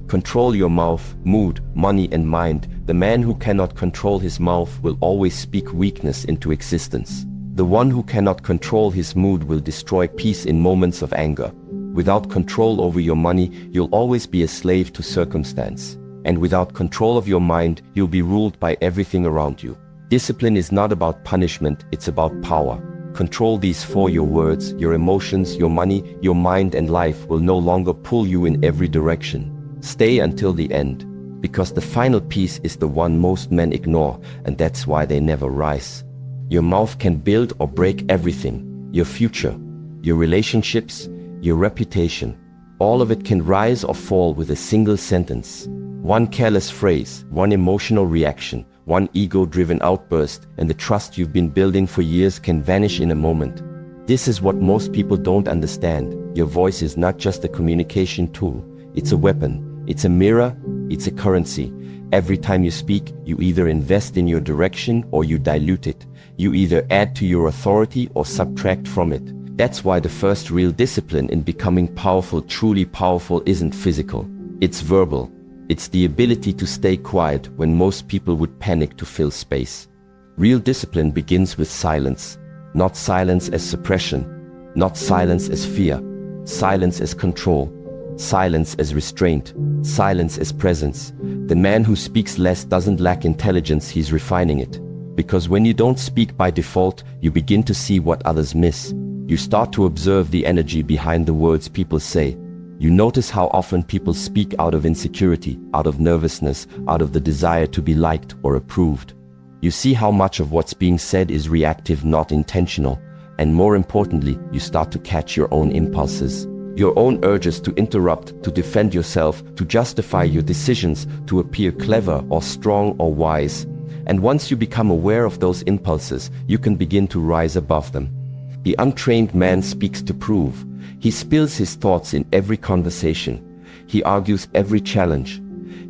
Control your mouth, mood, money and mind. The man who cannot control his mouth will always speak weakness into existence. The one who cannot control his mood will destroy peace in moments of anger. Without control over your money, you'll always be a slave to circumstance. And without control of your mind, you'll be ruled by everything around you. Discipline is not about punishment, it's about power. Control these four: your words, your emotions, your money, your mind, and life will no longer pull you in every direction. Stay until the end, because the final piece is the one most men ignore, and that's why they never rise. Your mouth can build or break everything: your future, your relationships, your reputation. All of it can rise or fall with a single sentence. One careless phrase, one emotional reaction, one ego-driven outburst, and the trust you've been building for years can vanish in a moment. This is what most people don't understand. Your voice is not just a communication tool. It's a weapon. It's a mirror. It's a currency. Every time you speak, you either invest in your direction or you dilute it. You either add to your authority or subtract from it. That's why the first real discipline in becoming powerful, truly powerful, isn't physical. It's verbal. It's the ability to stay quiet when most people would panic to fill space. Real discipline begins with silence. Not silence as suppression. Not silence as fear. Silence as control. Silence as restraint. Silence as presence. The man who speaks less doesn't lack intelligence, he's refining it. Because when you don't speak by default, you begin to see what others miss. You start to observe the energy behind the words people say. You notice how often people speak out of insecurity, out of nervousness, out of the desire to be liked or approved. You see how much of what's being said is reactive, not intentional. And more importantly, you start to catch your own impulses. Your own urges to interrupt, to defend yourself, to justify your decisions, to appear clever or strong or wise. And once you become aware of those impulses, you can begin to rise above them. The untrained man speaks to prove. He spills his thoughts in every conversation. He argues every challenge.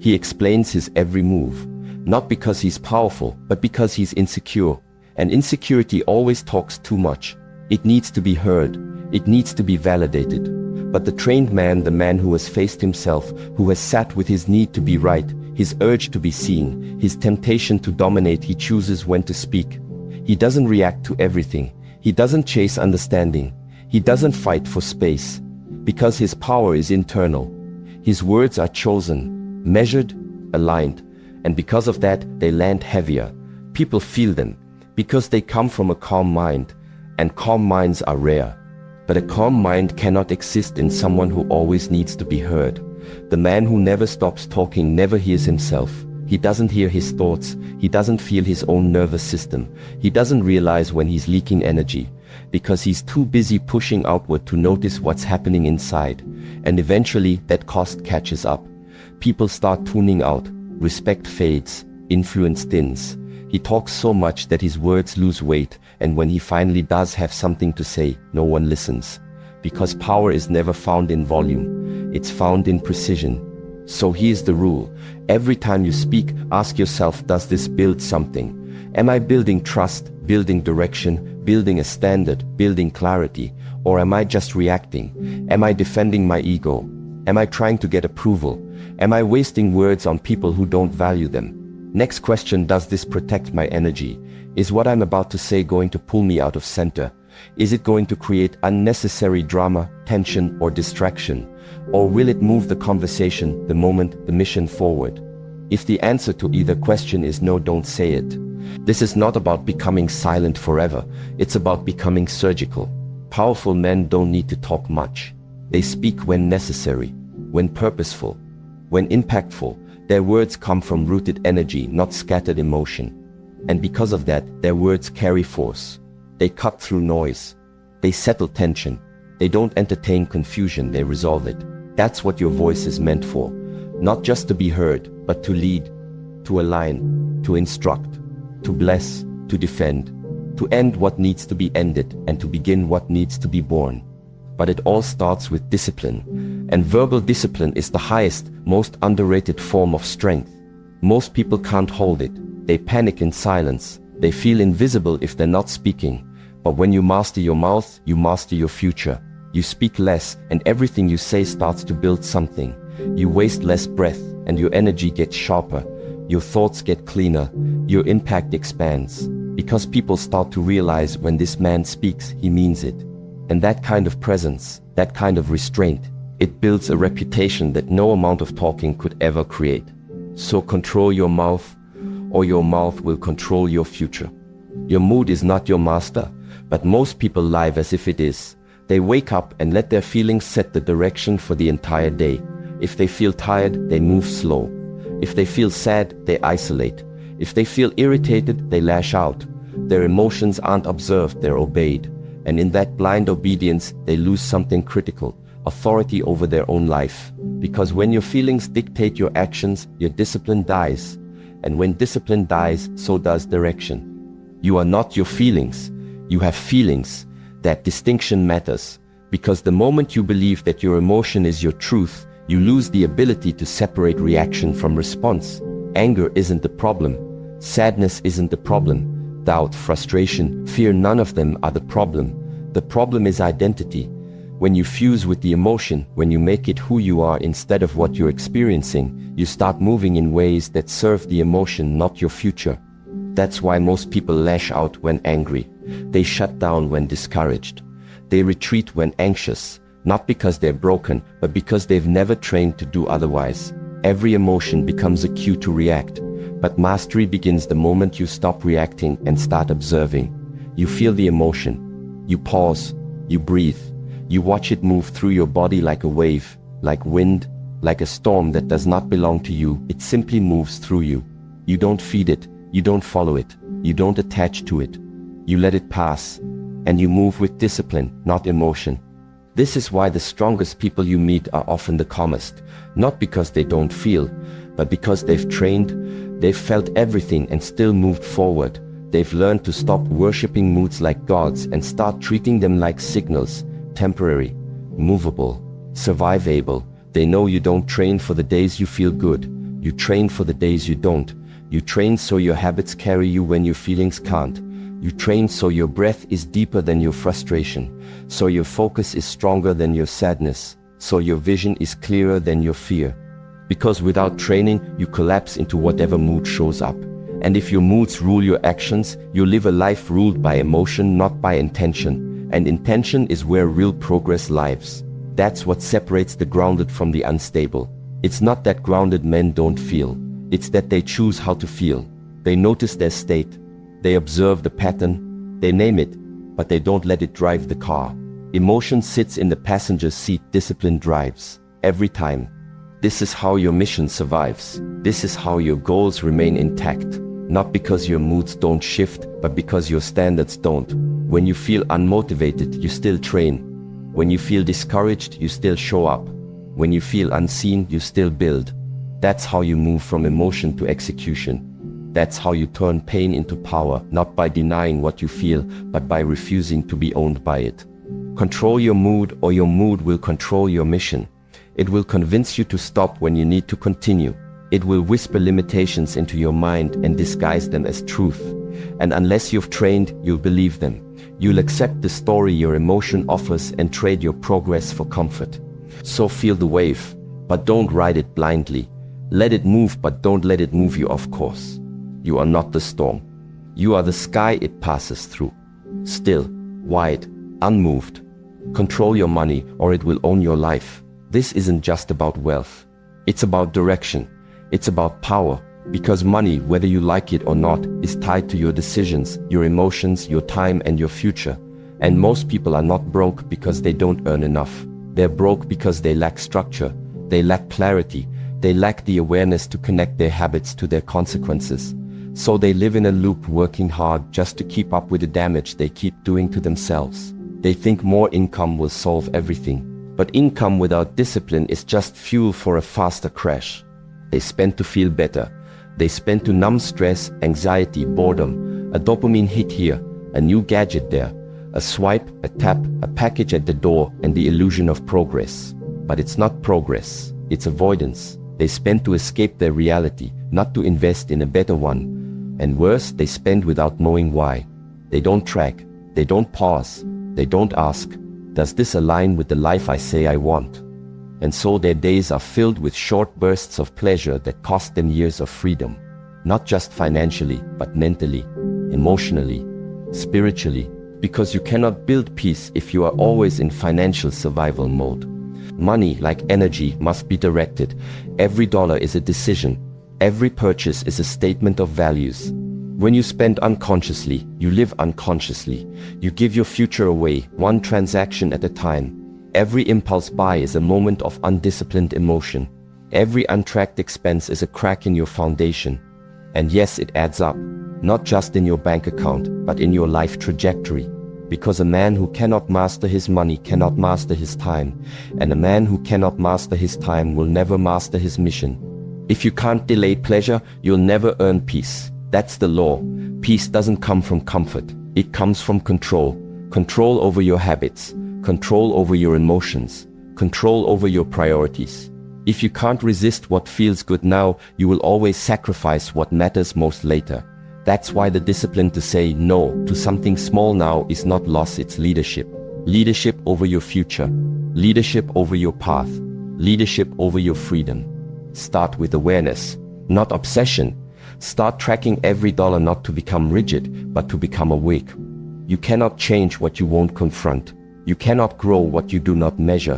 He explains his every move. Not because he's powerful, but because he's insecure. And insecurity always talks too much. It needs to be heard. It needs to be validated. But the trained man, the man who has faced himself, who has sat with his need to be right, his urge to be seen, his temptation to dominate, he chooses when to speak. He doesn't react to everything. He doesn't chase understanding. He doesn't fight for space. Because his power is internal. His words are chosen, measured, aligned. And because of that, they land heavier. People feel them. Because they come from a calm mind. And calm minds are rare. But a calm mind cannot exist in someone who always needs to be heard. The man who never stops talking never hears himself. He doesn't hear his thoughts. He doesn't feel his own nervous system. He doesn't realize when he's leaking energy. Because he's too busy pushing outward to notice what's happening inside. And eventually that cost catches up. People start tuning out. Respect fades. Influence thins. He talks so much that his words lose weight, and when he finally does have something to say, no one listens. Because power is never found in volume, it's found in precision. So here's the rule. Every time you speak, ask yourself, does this build something? Am I building trust, building direction, building a standard, building clarity? Or am I just reacting? Am I defending my ego? Am I trying to get approval? Am I wasting words on people who don't value them? Next question, does this protect my energy? Is what I'm about to say going to pull me out of center? Is it going to create unnecessary drama, tension, or distraction? Or will it move the conversation, the moment, the mission forward? If the answer to either question is no, don't say it. This is not about becoming silent forever. It's about becoming surgical. Powerful men don't need to talk much. They speak when necessary, when purposeful, when impactful. Their words come from rooted energy, not scattered emotion. And because of that, their words carry force. They cut through noise. They settle tension. They don't entertain confusion, they resolve it. That's what your voice is meant for. Not just to be heard, but to lead, to align, to instruct, to bless, to defend, to end what needs to be ended, and to begin what needs to be born. But it all starts with discipline. And verbal discipline is the highest, most underrated form of strength. Most people can't hold it. They panic in silence. They feel invisible if they're not speaking. But when you master your mouth, you master your future. You speak less, and everything you say starts to build something. You waste less breath, and your energy gets sharper. Your thoughts get cleaner. Your impact expands. Because people start to realize when this man speaks, he means it. And that kind of presence, that kind of restraint, it builds a reputation that no amount of talking could ever create. So control your mouth, or your mouth will control your future. Your mood is not your master, but most people live as if it is. They wake up and let their feelings set the direction for the entire day. If they feel tired, they move slow. If they feel sad, they isolate. If they feel irritated, they lash out. Their emotions aren't observed, they're obeyed. And in that blind obedience, they lose something critical, authority over their own life. Because when your feelings dictate your actions, your discipline dies. And when discipline dies, so does direction. You are not your feelings. You have feelings. That distinction matters. Because the moment you believe that your emotion is your truth, you lose the ability to separate reaction from response. Anger isn't the problem. Sadness isn't the problem. Doubt, frustration, fear, none of them are the problem. The problem is identity. When you fuse with the emotion, when you make it who you are instead of what you're experiencing, you start moving in ways that serve the emotion, not your future. That's why most people lash out when angry. They shut down when discouraged. They retreat when anxious, not because they're broken, but because they've never trained to do otherwise. Every emotion becomes a cue to react, but mastery begins the moment you stop reacting and start observing. You feel the emotion. You pause. You breathe. You watch it move through your body like a wave, like wind, like a storm that does not belong to you. It simply moves through you. You don't feed it. You don't follow it. You don't attach to it. You let it pass. And you move with discipline, not emotion. This is why the strongest people you meet are often the calmest. Not because they don't feel, but because they've trained, they've felt everything and still moved forward. They've learned to stop worshipping moods like gods and start treating them like signals. Temporary, movable, survivable. They know you don't train for the days you feel good. You train for the days you don't. You train so your habits carry you when your feelings can't. You train so your breath is deeper than your frustration, so your focus is stronger than your sadness, so your vision is clearer than your fear. Because without training, you collapse into whatever mood shows up. And if your moods rule your actions, you live a life ruled by emotion, not by intention. And intention is where real progress lives. That's what separates the grounded from the unstable. It's not that grounded men don't feel. It's that they choose how to feel. They notice their state. They observe the pattern. They name it, but they don't let it drive the car. Emotion sits in the passenger seat. Discipline drives. Every time. This is how your mission survives. This is how your goals remain intact. Not because your moods don't shift, but because your standards don't. When you feel unmotivated, you still train. When you feel discouraged, you still show up. When you feel unseen, you still build. That's how you move from emotion to execution. That's how you turn pain into power, not by denying what you feel, but by refusing to be owned by it. Control your mood, or your mood will control your mission. It will convince you to stop when you need to continue. It will whisper limitations into your mind and disguise them as truth. And unless you've trained, you'll believe them. You'll accept the story your emotion offers and trade your progress for comfort. So feel the wave, but don't ride it blindly. Let it move, but don't let it move you off course. You are not the storm. You are the sky it passes through. Still, wide, unmoved. Control your money, or it will own your life. This isn't just about wealth. It's about direction. It's about power. Because money, whether you like it or not, is tied to your decisions, your emotions, your time, and your future. And most people are not broke because they don't earn enough. They're broke because they lack structure. They lack clarity. They lack the awareness to connect their habits to their consequences. So they live in a loop, working hard just to keep up with the damage they keep doing to themselves. They think more income will solve everything. But income without discipline is just fuel for a faster crash. They spend to feel better. They spend to numb stress, anxiety, boredom, a dopamine hit here, a new gadget there, a swipe, a tap, a package at the door, and the illusion of progress. But it's not progress, it's avoidance. They spend to escape their reality, not to invest in a better one. And worse, they spend without knowing why. They don't track, they don't pause, they don't ask, does this align with the life I say I want? and so their days are filled with short bursts of pleasure that cost them years of freedom. Not just financially, but mentally, emotionally, spiritually, because you cannot build peace if you are always in financial survival mode. Money, like energy, must be directed. Every dollar is a decision. Every purchase is a statement of values. When you spend unconsciously, you live unconsciously. You give your future away, one transaction at a time. Every impulse buy is a moment of undisciplined emotion. Every untracked expense is a crack in your foundation. And yes, it adds up, not just in your bank account, but in your life trajectory. Because a man who cannot master his money cannot master his time, and a man who cannot master his time will never master his mission. If you can't delay pleasure, you'll never earn peace. That's the law. Peace doesn't come from comfort. It comes from control. Control over your habits. Control over your emotions. Control over your priorities. If you can't resist what feels good now, you will always sacrifice what matters most later. That's why the discipline to say no to something small now is not loss, it's leadership. Leadership over your future. Leadership over your path. Leadership over your freedom. Start with awareness, not obsession. Start tracking every dollar, not to become rigid, but to become awake. You cannot change what you won't confront. You cannot grow what you do not measure.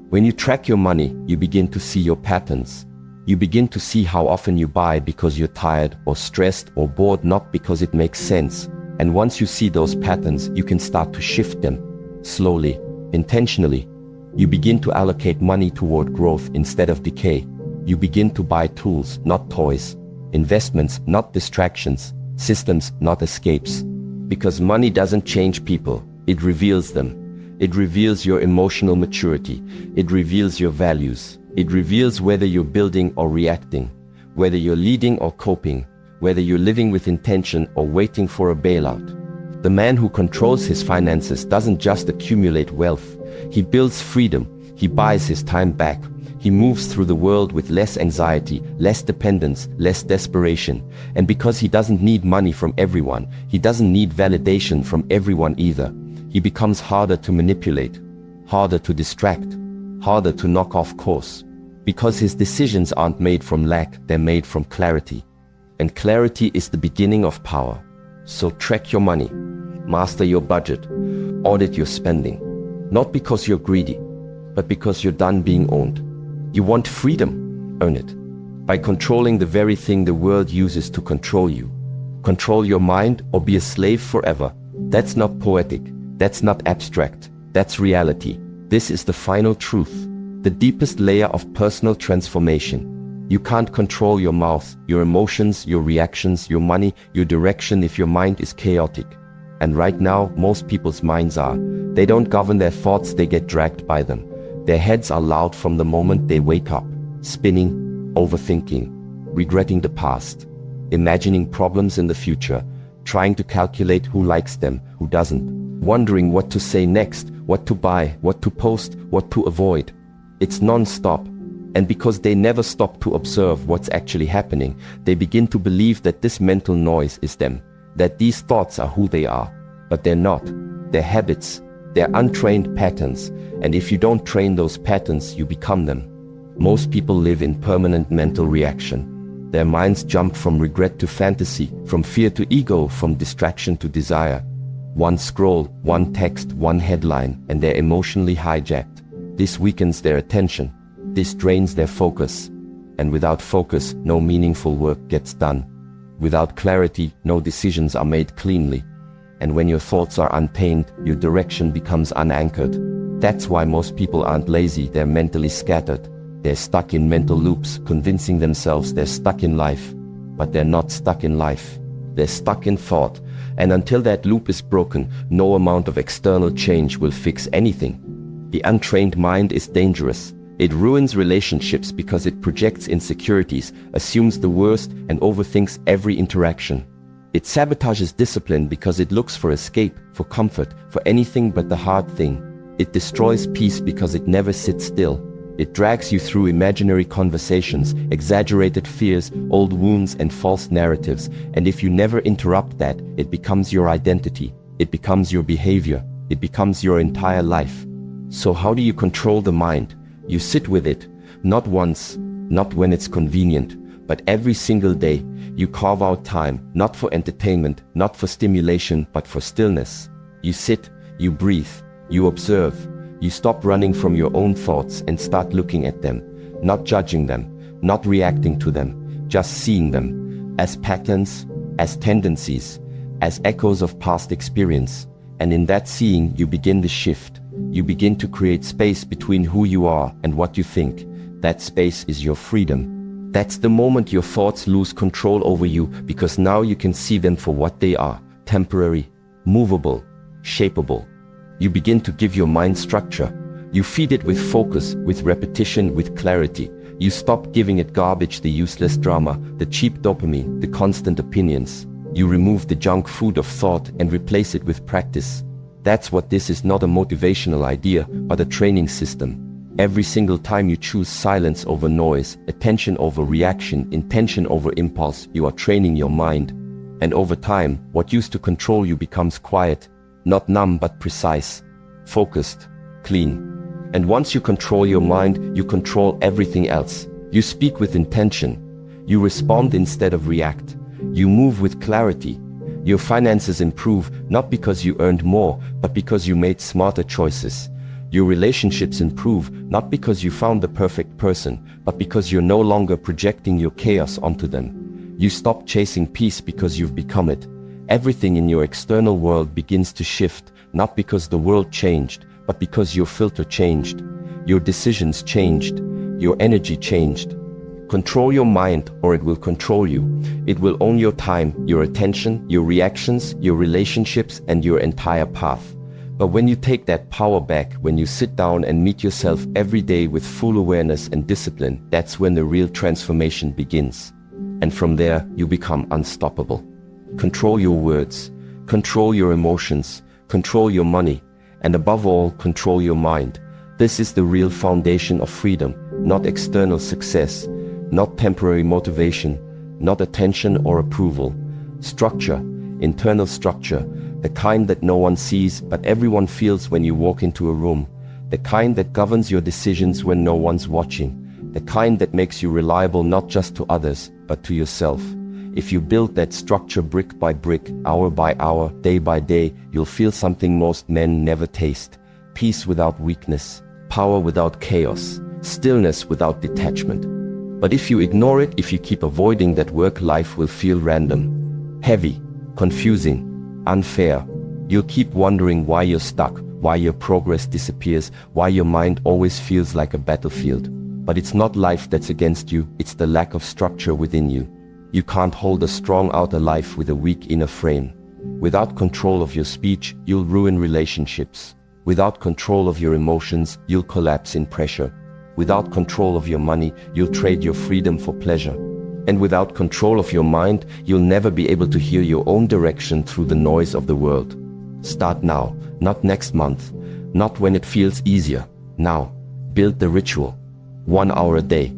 When you track your money, you begin to see your patterns. You begin to see how often you buy because you're tired or stressed or bored, not because it makes sense. And once you see those patterns, you can start to shift them. Slowly, intentionally. You begin to allocate money toward growth instead of decay. You begin to buy tools, not toys. Investments, not distractions. Systems, not escapes. Because money doesn't change people, it reveals them. It reveals your emotional maturity. It reveals your values. It reveals whether you're building or reacting, whether you're leading or coping, whether you're living with intention or waiting for a bailout. The man who controls his finances doesn't just accumulate wealth. He builds freedom. He buys his time back. He moves through the world with less anxiety, less dependence, less desperation. And because he doesn't need money from everyone, he doesn't need validation from everyone either. He becomes harder to manipulate, harder to distract, harder to knock off course. Because his decisions aren't made from lack, they're made from clarity. And clarity is the beginning of power. So track your money, master your budget, audit your spending. Not because you're greedy, but because you're done being owned. You want freedom? Earn it. By controlling the very thing the world uses to control you. Control your mind or be a slave forever. That's not poetic. That's not abstract. That's reality. This is the final truth. The deepest layer of personal transformation. You can't control your mouth, your emotions, your reactions, your money, your direction if your mind is chaotic. And right now, most people's minds are. They don't govern their thoughts, they get dragged by them. Their heads are loud from the moment they wake up, spinning, overthinking, regretting the past, imagining problems in the future, trying to calculate who likes them, who doesn't, wondering what to say next, what to buy, what to post, what to avoid. It's non-stop. And because they never stop to observe what's actually happening, they begin to believe that this mental noise is them, that these thoughts are who they are. But they're not. They're habits. They're untrained patterns. And if you don't train those patterns, you become them. Most people live in permanent mental reaction. Their minds jump from regret to fantasy, from fear to ego, from distraction to desire. One scroll, one text, one headline, and they're emotionally hijacked. This weakens their attention. This drains their focus. And without focus, no meaningful work gets done. Without clarity, no decisions are made cleanly. And when your thoughts are untamed, your direction becomes unanchored. That's why most people aren't lazy, they're mentally scattered. They're stuck in mental loops, convincing themselves they're stuck in life. But they're not stuck in life. They're stuck in thought. And until that loop is broken, no amount of external change will fix anything. The untrained mind is dangerous. It ruins relationships because it projects insecurities, assumes the worst, and overthinks every interaction. It sabotages discipline because it looks for escape, for comfort, for anything but the hard thing. It destroys peace because it never sits still. It drags you through imaginary conversations, exaggerated fears, old wounds, and false narratives. And if you never interrupt that, it becomes your identity. It becomes your behavior. It becomes your entire life. So how do you control the mind? You sit with it, not once, not when it's convenient, but every single day. You carve out time, not for entertainment, not for stimulation, but for stillness. You sit, you breathe, you observe. You stop running from your own thoughts and start looking at them, not judging them, not reacting to them, just seeing them as patterns, as tendencies, as echoes of past experience. And in that seeing, you begin the shift. You begin to create space between who you are and what you think. That space is your freedom. That's the moment your thoughts lose control over you, because now you can see them for what they are: temporary, movable, shapeable. You begin to give your mind structure. You feed it with focus, with repetition, with clarity. You stop giving it garbage, the useless drama, the cheap dopamine, the constant opinions. You remove the junk food of thought and replace it with practice. That's what this is: not a motivational idea, but a training system. Every single time you choose silence over noise, attention over reaction, intention over impulse, you are training your mind. And over time, what used to control you becomes quiet, not numb but precise, focused, clean. And once you control your mind, you control everything else. You speak with intention. You respond instead of react. You move with clarity. Your finances improve, not because you earned more, but because you made smarter choices. Your relationships improve, not because you found the perfect person, but because you're no longer projecting your chaos onto them. You stop chasing peace because you've become it. Everything in your external world begins to shift, not because the world changed, but because your filter changed. Your decisions changed. Your energy changed. Control your mind, or it will control you. It will own your time, your attention, your reactions, your relationships, and your entire path. But when you take that power back, when you sit down and meet yourself every day with full awareness and discipline, that's when the real transformation begins. And from there, you become unstoppable. Control your words, control your emotions, control your money, and above all, control your mind. This is the real foundation of freedom, not external success, not temporary motivation, not attention or approval. Structure, internal structure, the kind that no one sees but everyone feels when you walk into a room, the kind that governs your decisions when no one's watching, the kind that makes you reliable not just to others, but to yourself. If you build that structure brick by brick, hour by hour, day by day, you'll feel something most men never taste: peace without weakness, power without chaos, stillness without detachment. But if you ignore it, if you keep avoiding that work, life will feel random, heavy, confusing, unfair. You'll keep wondering why you're stuck, why your progress disappears, why your mind always feels like a battlefield. But it's not life that's against you, it's the lack of structure within you. You can't hold a strong outer life with a weak inner frame. Without control of your speech, you'll ruin relationships. Without control of your emotions, you'll collapse in pressure. Without control of your money, you'll trade your freedom for pleasure. And without control of your mind, you'll never be able to hear your own direction through the noise of the world. Start now, not next month, not when it feels easier. Now, build the ritual. 1 hour a day,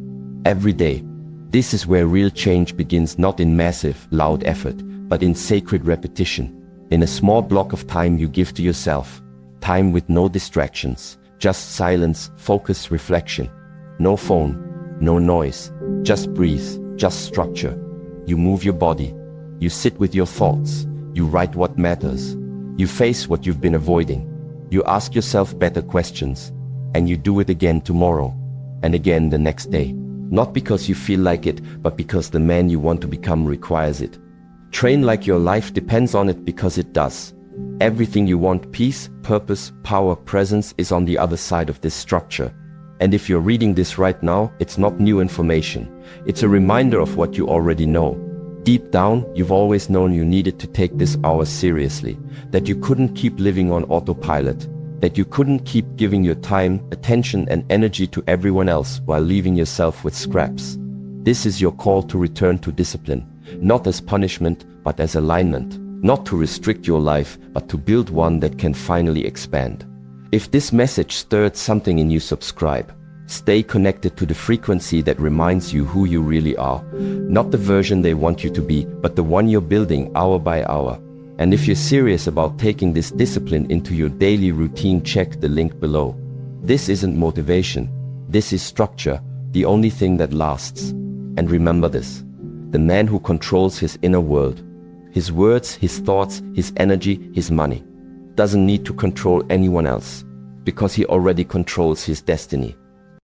every day. This is where real change begins, not in massive, loud effort, but in sacred repetition. In a small block of time you give to yourself. Time with no distractions, just silence, focus, reflection. No phone, no noise, just breathe. Just structure. You move your body. You sit with your thoughts. You write what matters. You face what you've been avoiding. You ask yourself better questions. And you do it again tomorrow. And again the next day. Not because you feel like it, but because the man you want to become requires it. Train like your life depends on it, because it does. Everything you want, peace, purpose, power, presence, is on the other side of this structure. And if you're reading this right now, it's not new information. It's a reminder of what you already know. Deep down, you've always known you needed to take this hour seriously, that you couldn't keep living on autopilot, that you couldn't keep giving your time, attention, and energy to everyone else while leaving yourself with scraps. This is your call to return to discipline, not as punishment, but as alignment, not to restrict your life, but to build one that can finally expand. If this message stirred something in you, subscribe. Stay connected to the frequency that reminds you who you really are. Not the version they want you to be, but the one you're building hour by hour. And if you're serious about taking this discipline into your daily routine, check the link below. This isn't motivation. This is structure, the only thing that lasts. And remember this: the man who controls his inner world, his words, his thoughts, his energy, his money, doesn't need to control anyone else, because he already controls his destiny.